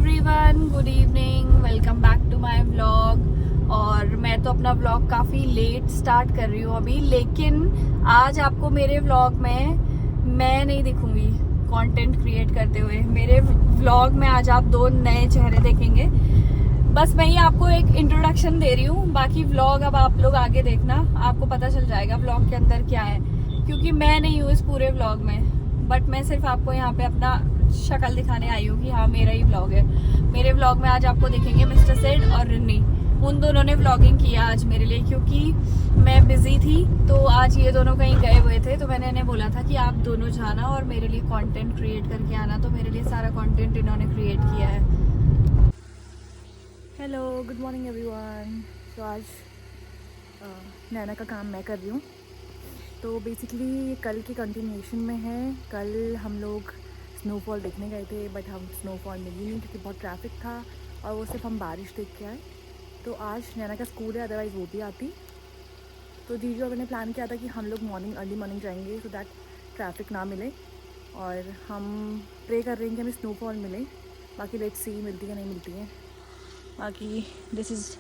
Everyone, good evening, welcome back to my vlog. और मैं तो अपना व्लॉग काफ़ी लेट स्टार्ट कर रही हूँ अभी, लेकिन आज आपको मेरे व्लॉग में मैं नहीं दिखूंगी कंटेंट क्रिएट करते हुए। मेरे व्लॉग में आज आप दो नए चेहरे देखेंगे। बस मैं ही आपको एक इंट्रोडक्शन दे रही हूँ, बाकी व्लॉग अब आप लोग आगे देखना, आपको पता चल जाएगा व्लॉग के अंदर क्या है, क्योंकि मैं नहीं हूँ इस पूरे व्लॉग में। बट मैं सिर्फ आपको यहाँ पे अपना शक्ल दिखाने आई हूँ कि हाँ मेरा ही व्लॉग है। मेरे व्लॉग में आज आपको देखेंगे मिस्टर सेड और रिन्नी। उन दोनों ने व्लॉगिंग किया आज मेरे लिए, क्योंकि मैं बिजी थी। तो आज ये दोनों कहीं गए हुए थे, तो मैंने इन्हें बोला था कि आप दोनों जाना और मेरे लिए कंटेंट क्रिएट करके आना। तो मेरे लिए सारा कंटेंट इन्होंने क्रिएट किया है। Hello, good morning everyone. तो आज नैना का काम मैं कर रही हूँ। तो बेसिकली कल की कंटिन्यूएशन में है। कल हम लोग स्नोफॉल देखने गए थे, बट हम स्नोफॉल मिली नहीं क्योंकि बहुत ट्रैफिक था और वो सिर्फ हम बारिश देख के आए। तो आज नैना का स्कूल है, अदरवाइज़ वो भी आती। तो जीजू और मैंने प्लान किया था कि हम लोग अर्ली मॉर्निंग जाएंगे सो दैट ट्रैफिक ना मिले, और हम प्रे कर रहे हैं कि हमें स्नोफॉल मिले। बाकी लेट्स सी मिलती है नहीं मिलती है। बाकी दिस इज़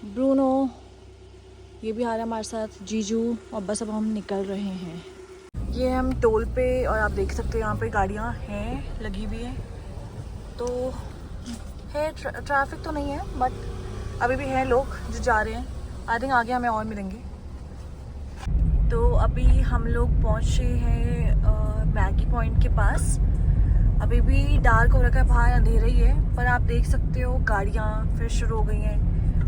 ब्रूनो, ये भी आ रहा है हमारे साथ, जीजू, और बस अब हम निकल रहे हैं। ये हम टोल पे, और आप देख सकते हो यहाँ पे गाड़ियाँ हैं लगी हुई है। तो है ट्रैफिक तो नहीं है, बट अभी भी हैं लोग जो जा रहे हैं। आई थिंक आगे हमें और मिलेंगे। तो अभी हम लोग पहुँचे हैं मैगी पॉइंट के पास। अभी भी डार्क हो रखा है, बाहर अंधेरा ही है, पर आप देख सकते हो गाड़ियाँ फिर शुरू हो गई हैं।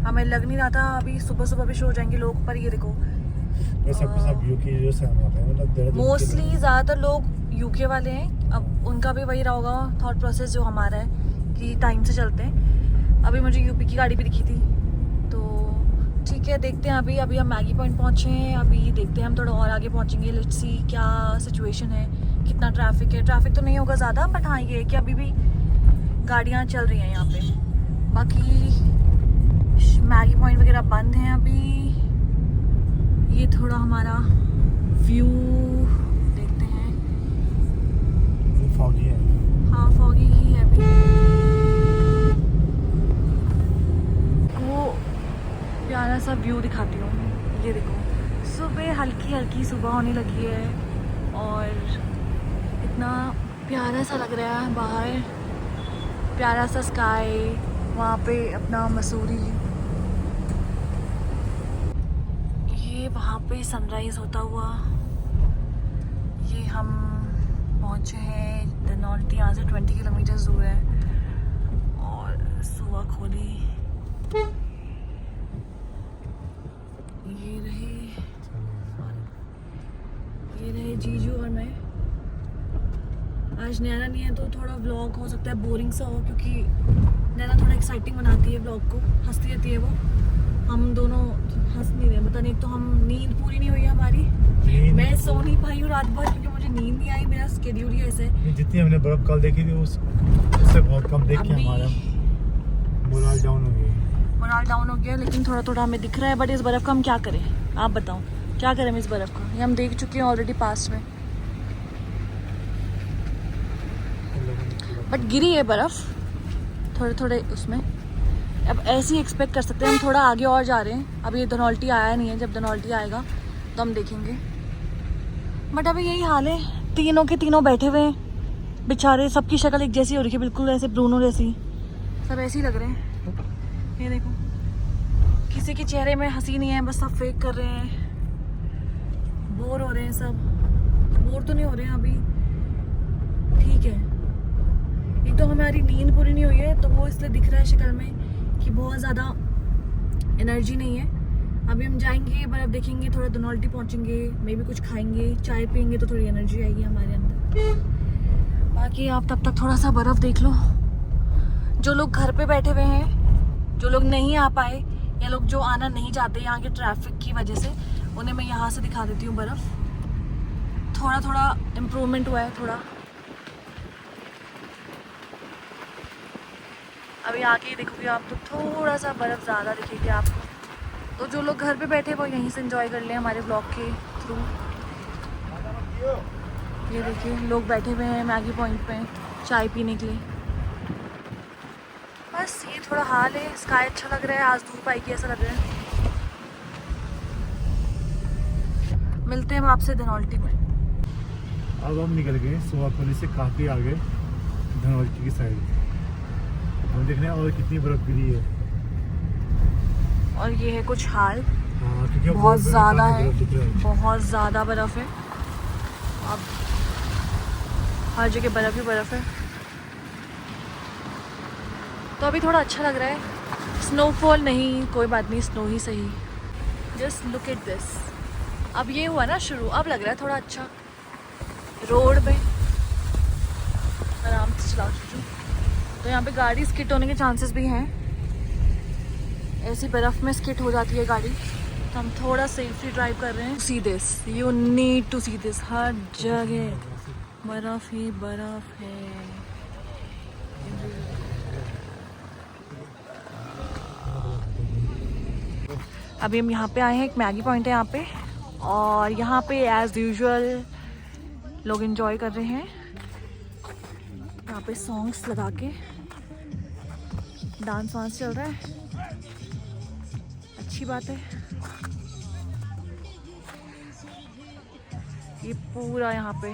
हमें लग नहीं रहा था अभी सुबह सुबह भी शुरू हो जाएंगे लोग, पर ये देखो मोस्टली ज़्यादातर लोग यूके वाले हैं। अब उनका भी वही रहा होगा थॉट प्रोसेस जो हमारा है कि टाइम से चलते हैं। अभी मुझे यूपी की गाड़ी भी दिखी थी, तो ठीक है, देखते हैं। अभी हम मैगी पॉइंट पहुँचे हैं, अभी देखते हैं हम थोड़ा और आगे पहुँचेंगे। लेट्स सी क्या सिचुएशन है, कितना ट्रैफिक है। ट्रैफिक तो नहीं होगा ज़्यादा, बट हाँ ये है कि अभी भी गाड़ियाँ चल रही हैं यहाँ पे। बाकी मैगी पॉइंट वगैरह बंद हैं अभी। ये थोड़ा हमारा व्यू देखते हैं। फॉगी है। हाँ फॉगी ही है अभी। वो प्यारा सा व्यू दिखाती हूँ, ये देखो। सुबह हल्की हल्की सुबह होने लगी है और इतना प्यारा सा लग रहा है बाहर। प्यारा सा स्काई, वहाँ पे अपना मसूरी, ये वहाँ पे सनराइज़ होता हुआ। ये हम पहुँचे हैं धनौल्टी, यहाँ से 20 किलोमीटर दूर है। और सुबह खोली ये रहे जीजू और मैं। आज नैना नहीं है तो थोड़ा व्लॉग हो सकता है बोरिंग सा हो, क्योंकि नैना थोड़ा एक्साइटिंग बनाती है व्लॉग को, हंसती रहती है वो। हम दोनों हंस नहीं रहे, पता नहीं, तो हम नींद पूरी नहीं हुई है हमारी। मैं सो नहीं पाई हूँ रात भर क्योंकि मुझे नींद नहीं आई। मेरा स्केड्यूल ही ऐसे। जितनी हमने बर्फ कल देखी थी उससे बहुत कम देख के हमारा मोरल डाउन हो गया। लेकिन थोड़ा थोड़ा हमें दिख रहा है। बट इस बर्फ का हम क्या करें, आप बताओ क्या करें हम इस बर्फ का? ये हम देख चुके हैं ऑलरेडी पास्ट में, बट गिरी है बर्फ थोड़े थोड़े उसमें। अब ऐसे ही एक्सपेक्ट कर सकते हैं। हम थोड़ा आगे और जा रहे हैं, अभी धनौल्टी आया नहीं है। जब धनौल्टी आएगा तो हम देखेंगे। बट अभी यही हाल है, तीनों के तीनों बैठे हुए हैं बेचारे। सबकी शक्ल एक जैसी हो रही है, बिल्कुल ऐसे ब्रूनो जैसी। सब ऐसे ही लग रहे हैं। ये देखो, किसी के चेहरे में हंसी नहीं है, बस सब फेक कर रहे हैं। बोर हो रहे हैं सब। बोर तो नहीं हो रहे हैं अभी, ठीक है। एक तो हमारी नींद पूरी नहीं हुई है, तो वो इसलिए दिख रहा है शक्ल में कि बहुत ज़्यादा एनर्जी नहीं है। अभी हम जाएंगे, बर्फ़ देखेंगे, थोड़ा धनौल्टी पहुंचेंगे, मे भी कुछ खाएंगे, चाय पियेंगे, तो थोड़ी एनर्जी आएगी हमारे अंदर। बाकी आप तब तक थोड़ा सा बर्फ़ देख लो। जो लोग घर पे बैठे हुए हैं, जो लोग नहीं आ पाए, या लोग जो आना नहीं चाहते यहाँ के ट्रैफिक की वजह से, उन्हें मैं यहाँ से दिखा देती हूँ बर्फ़। थोड़ा थोड़ा इम्प्रूवमेंट हुआ है थोड़ा। अभी आके देखोगे आप तो थोड़ा सा बर्फ़ ज़्यादा दिखेगी आपको। तो जो लोग घर पे बैठे वो यहीं से एंजॉय कर लें हमारे ब्लॉग के थ्रू। ये देखिए लोग बैठे हुए हैं मैगी पॉइंट पे चाय पीने के लिए। बस ये थोड़ा हाल है। स्काई अच्छा लग रहा है, आज धूप आएगी ऐसा लग रहा है। मिलते हैं हम आपसे धनौल्टी में। अब हम निकल गए सोहागपुरी से काफ़ी आगे धनौल्टी की साइड। हम देख रहे हैं और कितनी बर्फ गिरी है। और ये है कुछ हाल, हाँ, क्योंकि अब बहुत ज़्यादा काफी है, बर्फ दिख रहा है। बहुत ज़्यादा बर्फ़ है। अब हर जगह बर्फ़ ही बर्फ़ है, तो अभी थोड़ा अच्छा लग रहा है। स्नोफॉल नहीं, कोई बात नहीं, स्नो ही सही। Just look at this. अब ये हुआ ना शुरू, अब लग रहा है थोड़ा अच्छा। रोड पे आराम से चलाओ चीजू। तो यहाँ पे गाड़ी स्किट होने के चांसेस भी हैं, ऐसी बर्फ में स्किट हो जाती है गाड़ी। तो हम थोड़ा सेफली ड्राइव कर रहे हैं। See this, you need to see this, हर जगह बर्फ ही बर्फ है। अभी हम यहाँ पे आए हैं, एक मैगी पॉइंट है यहाँ पे, और यहाँ पे एज यूजुअल लोग एंजॉय कर रहे हैं। यहाँ पे सॉन्ग्स लगा के डांस वांस चल रहा है, अच्छी बात है। ये पूरा यहाँ पे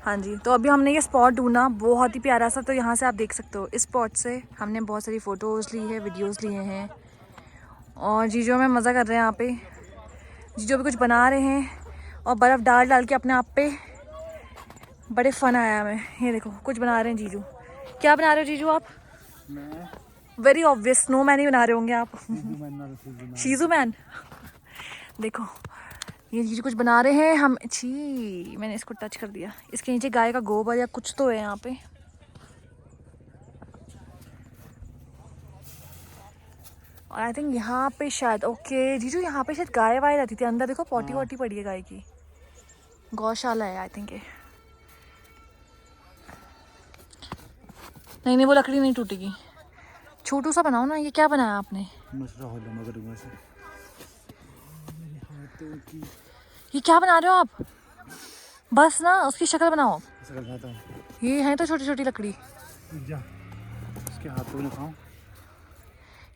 हाँ जी। तो अभी हमने ये स्पॉट ढूंढा, बहुत ही प्यारा सा। तो यहाँ से आप देख सकते हो, इस स्पॉट से हमने बहुत सारी फ़ोटोज़ ली है, वीडियोस लिए हैं, और जीजो में मज़ा कर रहे हैं यहाँ पे। जीजो भी कुछ बना रहे हैं और बर्फ़ डाल डाल के अपने आप पे बड़े फ़न आया हमें। ये देखो कुछ बना रहे हैं जीजू। क्या बना रहे हो जीजू आप? वेरी ऑब्वियस स्नोमैन ही बना रहे होंगे आप। शीजू मैन। देखो ये जीजू कुछ बना रहे हैं। हम छी, मैंने इसको टच कर दिया। इसके नीचे गाय का गोबर या कुछ तो है यहाँ पे। और आई थिंक यहाँ पे शायद, ओके जीजू, यहाँ पे शायद गाय वाय रहती थी अंदर। देखो पॉटी वॉटी पड़ी है गाय की, गौशाला है आई थिंक ये। नहीं नहीं, वो लकड़ी नहीं टूटेगी। छोटू सा बनाओ ना। ये क्या बनाया आपने? ये क्या बना रहे हो आप? बस ना उसकी शक्ल बनाओ। ये है तो छोटी छोटी लकड़ी। इसके हाथों में दिखाऊं?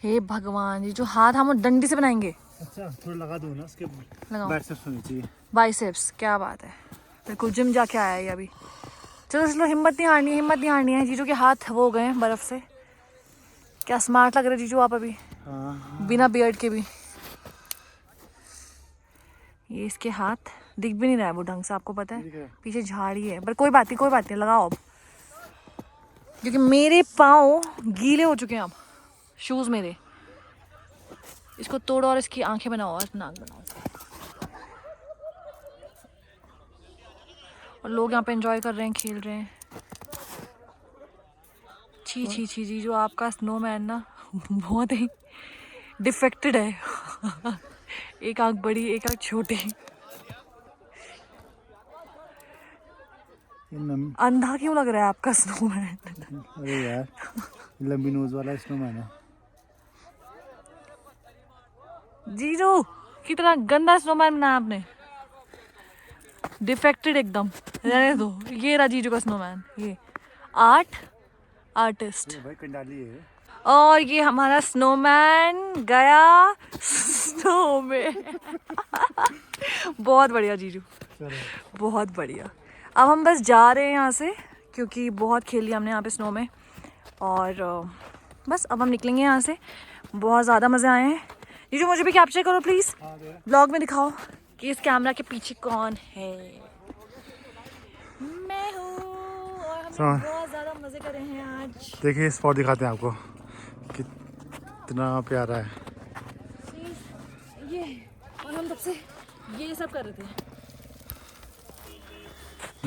हे भगवान, ये जो हाथ हम डंडी से बनाएंगे। अच्छा थोड़ा लगा दो ना, उसके लगाओ। बाइसेप्स होने चाहिए। बाइसेप्स, क्या बात है। बिल्कुल जिम जाके आया है ये अभी। चलो चलो, हिम्मत नहीं हारनी है, हिम्मत नहीं हारनी है। जीजू के हाथ वो हो गए हैं बर्फ से। क्या स्मार्ट लग रहे जीजू आप अभी, बिना बियर्ड के भी। ये इसके हाथ दिख भी नहीं रहा है वो ढंग से, आपको पता है पीछे झाड़ी है, पर कोई बात नहीं, कोई बात नहीं, लगाओ अब। क्योंकि मेरे पाँव गीले हो चुके हैं अब, शूज मेरे। इसको तोड़ो और इसकी आंखें बनाओ और नाक बनाओ। और लोग यहाँ पे एंजॉय कर रहे हैं, खेल रहे हैं। छी छी छी जी, जो आपका स्नोमैन ना बहुत ही डिफेक्टेड है। एक आंख बड़ी, एक आंख छोटी। अंधा क्यों लग रहा है आपका स्नोमैन? अरे यार, लंबी नोज वाला स्नोमैन है। जीजू कितना गंदा स्नोमैन बनाया आपने, डिफेक्टेड एकदम। रहने दो। ये रहा जीजू का स्नोमैन, ये आर्टिस्ट। भाई कंडाली है। और ये हमारा स्नोमैन गया स्नो में। बहुत बढ़िया जीजू, बहुत बढ़िया। अब हम बस जा रहे हैं यहाँ से, क्योंकि बहुत खेल लिया हमने यहाँ पे स्नो में। और बस अब हम निकलेंगे यहाँ से। बहुत ज़्यादा मज़े आए हैं। जीजू मुझे भी कैप्चर करो प्लीज़, ब्लॉग में दिखाओ कि इस कैमरा के पीछे कौन है। मैं हूँ, और हमने बहुत ज़्यादा मज़े करे हैं आज। देखिए स्पॉट दिखाते हैं आपको, कितना प्यारा है ये। और हम तब से ये सब कर रहे थे।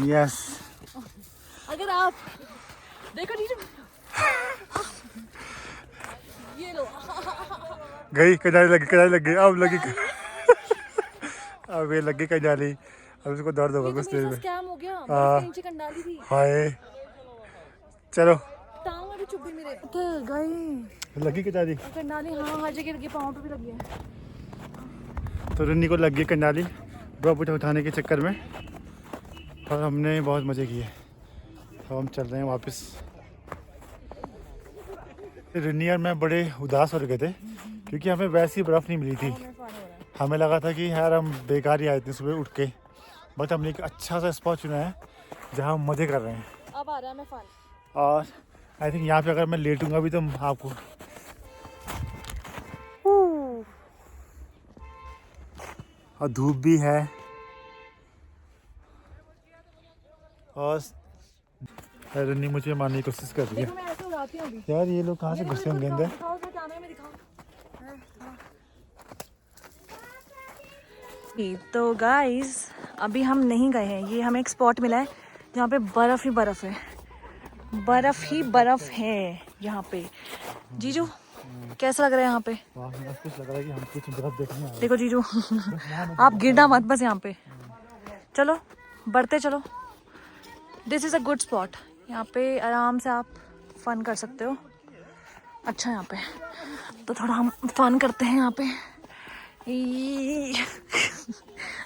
यस। अगर आप देखो जीजू, ये लो। गई कंडाली लग गई अब लगी। अब ये लग गई कंडाली, अब इसको दर्द होगा कुछ देर में। स्कैम हो गया, बर्फ के नीचे कंडाली थी। हाय चलो, टांग अभी चुभ गई मेरे। गई लगी कंडाली। कंडाली, हाँ हर जगह लगी, पाँव पे भी लगी है। तो रन्नी को लग गई कंडाली बर्फ उठाने के चक्कर में, और हमने बहुत मज़े किए। अब हम चल रहे हैं वापस। रन्नी और मैं बड़े उदास हो गए थे क्योंकि हमें वैसी बर्फ़ नहीं मिली थी। हमें लगा था कि यार हम बेकार ही आए थे सुबह उठ के, बट हमने एक अच्छा सा स्पॉट चुना है जहाँ हम मज़े कर रहे हैं। अब आ रहा है मैं फन। और आई थिंक यहाँ पे अगर मैं लेटूंगा भी तो आपको और धूप भी है और रन्नी मुझे मारने की कोशिश कर रही है। मैं ऐसे उड़ाती हूँ अभी। यार ये लोग कहाँ से घुसे होंगे अंदर? दिखाओ तो कैमरे में दिखाओ। तो गाइस अभी हम नहीं गए हैं, ये हमें एक स्पॉट मिला है जहाँ पे बर्फ ही बर्फ है, बर्फ ही बर्फ है यहाँ पे। जीजू कैसा लग रहा है यहाँ पे? कुछ लग रहा है कि हम कुछ बर्फ देखने आए हैं। देखो जीजू आप गिरना मत बस यहाँ पे। चलो बढ़ते चलो। This is a good spot, यहाँ पे आराम से आप फन कर सकते हो। अच्छा यहाँ पे तो थोड़ा हम फन करते हैं यहाँ पे।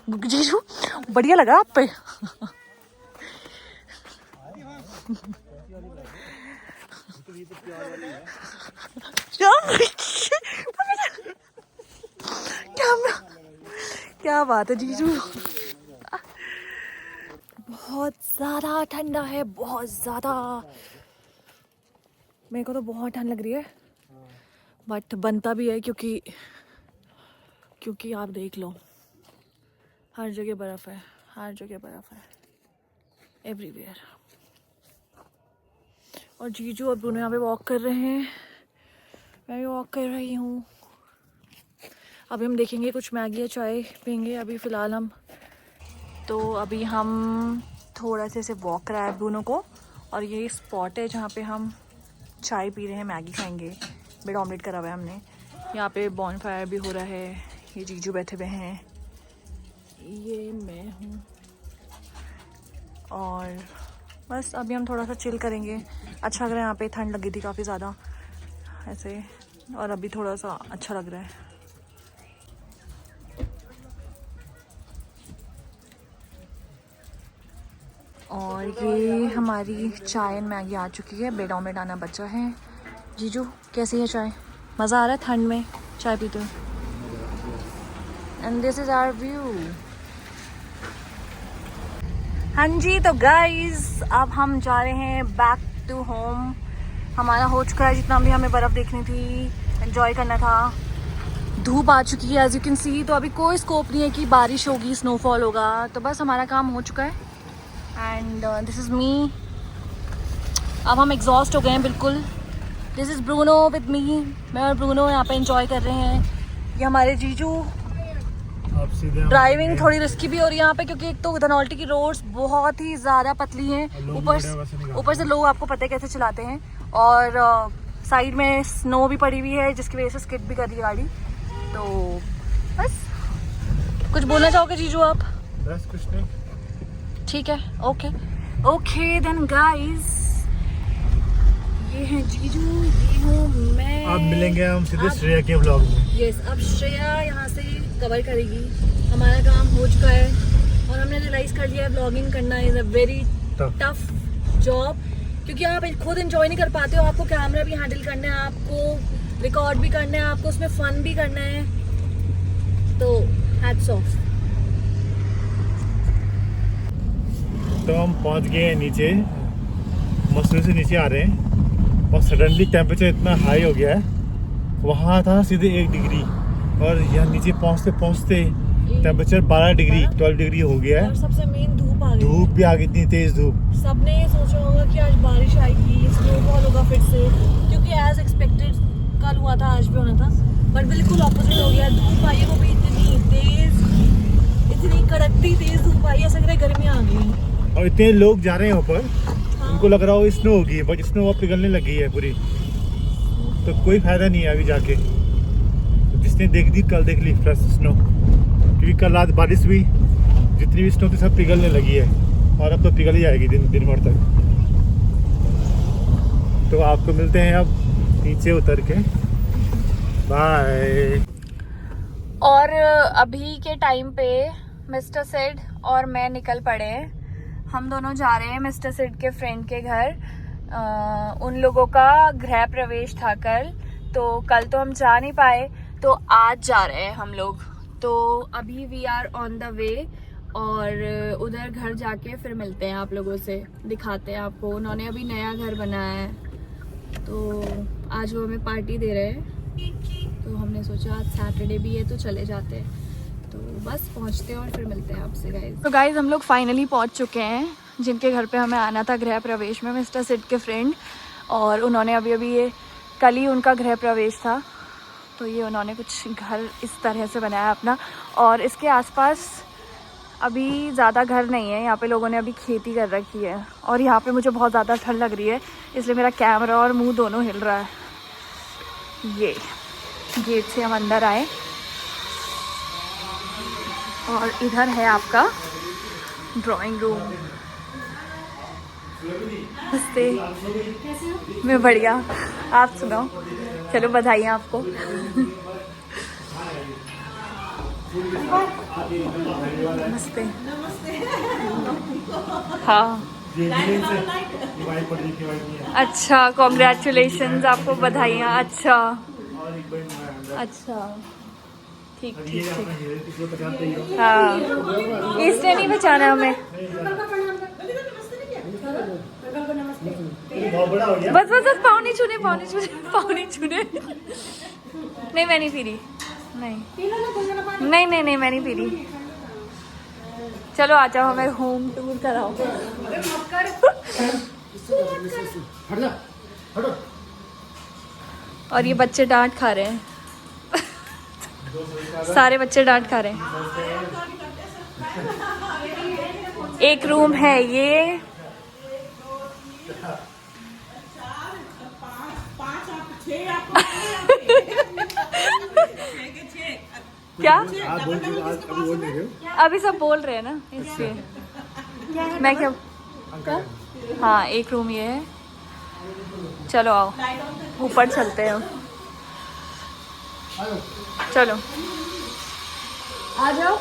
जीजू बढ़िया लगा आप पे। क्या बात है जीजू, बहुत ज़्यादा ठंडा है, बहुत ज़्यादा। मेरे को तो बहुत ठंड लग रही है, बट बनता भी है क्योंकि आप देख लो हर जगह बर्फ़ है, हर जगह बर्फ़ है, एवरीवेयर। और जीजू और ब्रूनो यहाँ पे वॉक कर रहे हैं, मैं भी वॉक कर रही हूँ। अभी हम देखेंगे कुछ मैगी या चाय पियेंगे। अभी फ़िलहाल अभी हम थोड़ा से वॉक कराया ब्रूनो को, और ये स्पॉट है जहाँ पे हम चाय पी रहे हैं, मैगी खाएंगे, ब्रेड ऑमलेट करा हुआ है हमने। यहाँ पे बॉनफायर भी हो रहा है, ये जीजू बैठे हुए हैं, ये मैं हूँ, और बस अभी हम थोड़ा सा चिल करेंगे। अच्छा लग रहा है यहाँ पे, ठंड लगी थी काफ़ी ज़्यादा ऐसे, और अभी थोड़ा सा अच्छा लग रहा है। और ये हमारी चाय एंड मैगी आ चुकी है, ब्रेड ऑमलेट आना बचा है। जीजू कैसी है चाय? मज़ा आ रहा है ठंड में चाय पीते हुए? And this is our view. हाँ जी, तो गाइस अब हम जा रहे हैं बैक टू होम। हमारा हो चुका है जितना भी हमें बर्फ़ देखनी थी, एंजॉय करना था। धूप आ चुकी है एज यू कैन सी, तो अभी कोई स्कोप नहीं है कि बारिश होगी, स्नोफॉल होगा, तो बस हमारा काम हो चुका है। And this is me. अब हम एग्जॉस्ट हो गए हैं बिल्कुल। This is Bruno with me, मैं और ब्रूनो यहाँ पे एंजॉय कर रहे हैं। ये हमारे जीजू। ड्राइविंग थोड़ी रिस्की भी हो रही है यहाँ पे, क्योंकि एक तो धनौल्टी की रोड्स बहुत ही ज़्यादा पतली हैं, ऊपर से लोग आपको पता है कैसे चलाते हैं, और साइड में स्नो भी पड़ी हुई है जिसकी वजह से स्किड भी कर रही है गाड़ी। तो बस कुछ बोलना चाहोगे जीजू आप? बस कुछ नहीं, ठीक है, ओके देन गाइस, ये है जीजू, ये हूँ मैं। अब मिलेंगे हम सीधे श्रेया के व्लॉग में। यस, अब श्रेया यहाँ से कवर करेगी। हमारा काम हो चुका है और हमने रियलाइज कर लिया है व्लॉगिंग करना is a very tough job, क्योंकि आप खुद एंजॉय नहीं कर पाते हो। आपको कैमरा भी हैंडल करना है, आपको रिकॉर्ड भी करना है, आपको उसमें फन भी करना है, तो हैट्स ऑफ। तो हम पहुंच गए हैं नीचे, मसूरी से नीचे आ रहे हैं, और सडनली टेम्परेचर इतना हाई हो गया है। वहाँ था सीधे 1 डिग्री, और यहाँ नीचे पहुँचते पहुँचते टेम्परेचर 12 डिग्री 12 डिग्री हो गया है। और सबसे मेन धूप आ गई, धूप भी आ गई, इतनी तेज धूप। सबने ये सोचा होगा कि आज बारिश आएगी, स्नोफॉल होगा फिर से, क्योंकि एज एक्सपेक्टेड कल हुआ था, आज भी होना था, बट बिल्कुल ऑपोजिट हो गया। धूप आई है वो भी इतनी तेज, इतनी कड़कती तेज धूप आई, ऐसा लग रहा है गर्मी आ गई। और इतने लोग जा रहे हैं ऊपर, उनको लग रहा हो स्नो होगी, बट स्नो अब पिघलने लगी है पूरी, तो कोई फायदा नहीं है अभी जाके। तो जिसने देख दी कल देख ली फ्रेश स्नो, क्योंकि कल रात बारिश हुई, जितनी भी स्नो थी सब पिघलने लगी है, और अब तो पिघल ही जाएगी दिन भर तक। तो आपको मिलते हैं अब नीचे उतर के, बाय। और अभी के टाइम पे मिस्टर सिड और मैं निकल पड़े हैं। हम दोनों जा रहे हैं मिस्टर सिड के फ्रेंड के घर। उन लोगों का गृह प्रवेश था कल, तो कल तो हम जा नहीं पाए, तो आज जा रहे हैं हम लोग। तो अभी we are on the way और उधर घर जाके फिर मिलते हैं आप लोगों से, दिखाते हैं आपको। उन्होंने अभी नया घर बनाया है, तो आज वो हमें पार्टी दे रहे हैं, तो हमने सोचा आज सैटरडे भी है तो चले जाते हैं। तो बस पहुंचते हैं और फिर मिलते हैं आपसे गाइज। तो गाइज हम लोग फाइनली पहुंच चुके हैं जिनके घर पे हमें आना था गृह प्रवेश में, मिस्टर सिड के फ्रेंड। और उन्होंने अभी ये कल ही उनका गृह प्रवेश था, तो ये उन्होंने कुछ घर इस तरह से बनाया अपना। और इसके आसपास अभी ज़्यादा घर नहीं है, यहाँ पे लोगों ने अभी खेती कर रखी है। और यहाँ पे मुझे बहुत ज़्यादा ठंड लग रही है, इसलिए मेरा कैमरा और मुंह दोनों हिल रहा है। ये गेट से हम अंदर आए और इधर है आपका ड्राइंग रूम। नमस्ते। मैं बढ़िया, आप सुनाओ। चलो बधाई आपको। नमस्ते। हाँ अच्छा, कॉन्ग्रेचुलेशंस, आपको बधाइयाँ। अच्छा अच्छा, ठीक ठीक ठीक। हाँ, इसने नहीं बचाना हमें। बस बस बस, पाँव नहीं छूने, पाँव नहीं छूने, पाँव नहीं छूने। नहीं मैं नहीं पी रही, नहीं नहीं नहीं मैं नहीं पी रही। चलो आ जाओ, हमें होम टूर कराओ। और ये बच्चे डांट खा रहे हैं। सारे बच्चे डांट खा रहे हैं। एक रूम है ये, क्या अभी सब बोल रहे हैं ना, इसलिए मैं क्या। हाँ एक रूम ये है। चलो आओ ऊपर चलते हैं। चलो आ जाओ।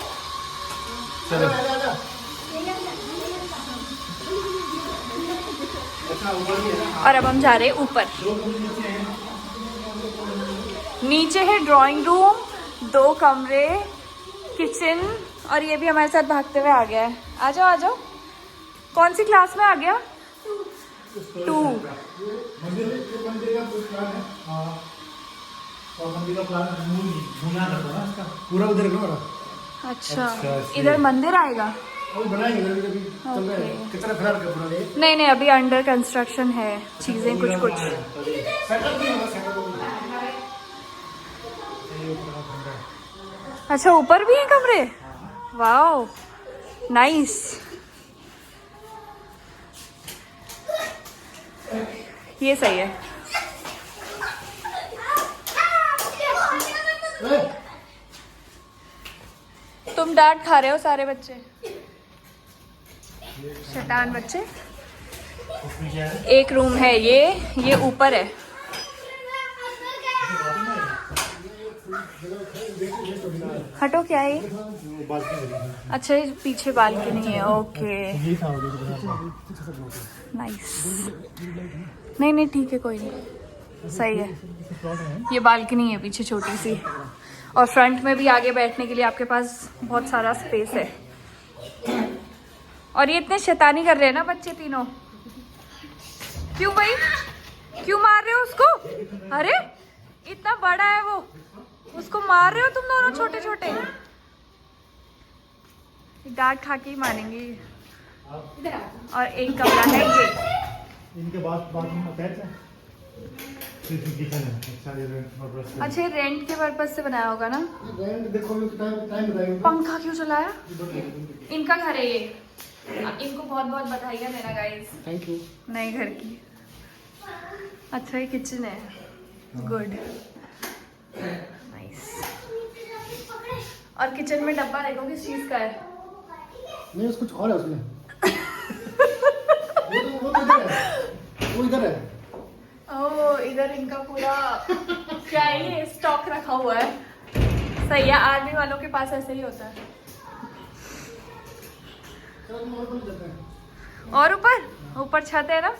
और अब हम जा रहे हैं ऊपर। नीचे है ड्राइंग रूम, 2 कमरे, किचन, और ये भी हमारे साथ भागते हुए आ गया है। आ जाओ आ जाओ। कौन सी क्लास में आ गया? 2। पूरा उधर अच्छा, इधर मंदिर आएगा। नहीं नहीं, अभी अंडर कंस्ट्रक्शन है चीजें कुछ कुछ। अच्छा ऊपर भी है कमरे, वाओ नाइस। ये सही है। तुम डांट खा रहे हो सारे बच्चे, शैतान बच्चे। एक रूम है ये ऊपर है। हटो, क्या है? अच्छा ये पीछे बालकनी है, ओके नाइस। नहीं नहीं ठीक है, कोई नहीं, सही है। ये बालकनी है पीछे छोटी सी, और फ्रंट में भी आगे बैठने के लिए आपके पास बहुत सारा स्पेस है। और ये इतने शैतानी कर रहे हैं ना बच्चे तीनों। क्यों भाई, क्यों मार रहे हो उसको? अरे इतना बड़ा है वो, उसको मार रहे हो तुम दोनों छोटे छोटे। डांट खा के ही मानेंगे। और एक कमरा है ये, इनके बाथरूम अटैच है। अच्छा रेंट के पर्पज से बनाया होगा ना। देखो टाइम पंखा क्यों चलाया? इनका घर है ये। इनको बहुत बहुत बधाइयाँ देना गाइस। Thank you. नए घर की। अच्छा ये किचन है, गुड नाइस। और किचन में डब्बा देखो किस चीज का है? नहीं कुछ और है उसमें। वो इधर है। ओह इधर इनका पूरा क्या है, ये स्टॉक रखा हुआ है सही है, आर्मी वालों के पास ऐसे ही होता है। और ऊपर छत है ना,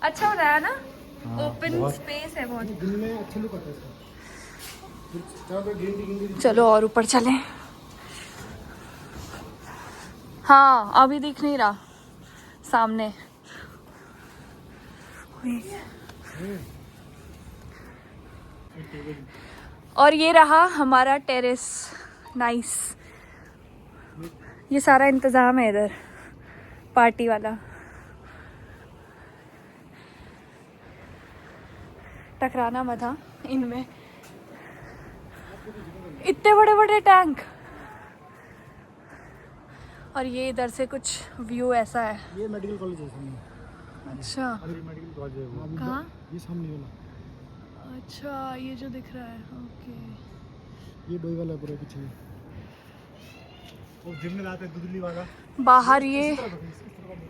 अच्छा हो रहा है ना, ओपन स्पेस है बहुत। दिन में अच्छा लुक आता है इसका। चलो और ऊपर चले। हाँ अभी दिख नहीं रहा सामने। और ये रहा हमारा टेरेस, नाइस। ये सारा इंतजाम है इधर पार्टी वाला। टकराना मत हाँ इनमें, इतने बड़े बड़े टैंक। और ये इधर से कुछ व्यू ऐसा है। ये मेडिकल कॉलेज है सामने। अच्छा मेडिकल कॉलेज है वो। कहाँ? ये सामने वाला। अच्छा ये जो दिख रहा है, ओके। ये डोई वाला है पूरा पीछे। वो जिम में लाते हैं दुधली वाला। बाहर ये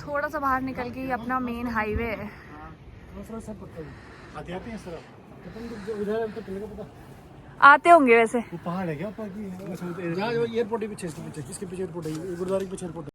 थोड़ा सा बाहर निकल के ये अपना मेन हाईवे है। दूसरा सब पता है। आते आते हैं सर। उधर तो चलेगा पता। आते होंगे वैसे। वो पहाड़ है क्या ऊपर की? यहाँ एयरपोर्ट ही पीछे, इसके पीछे एयरपोर्ट है, गुरुद्वारे के पीछे एयरपोर्ट है।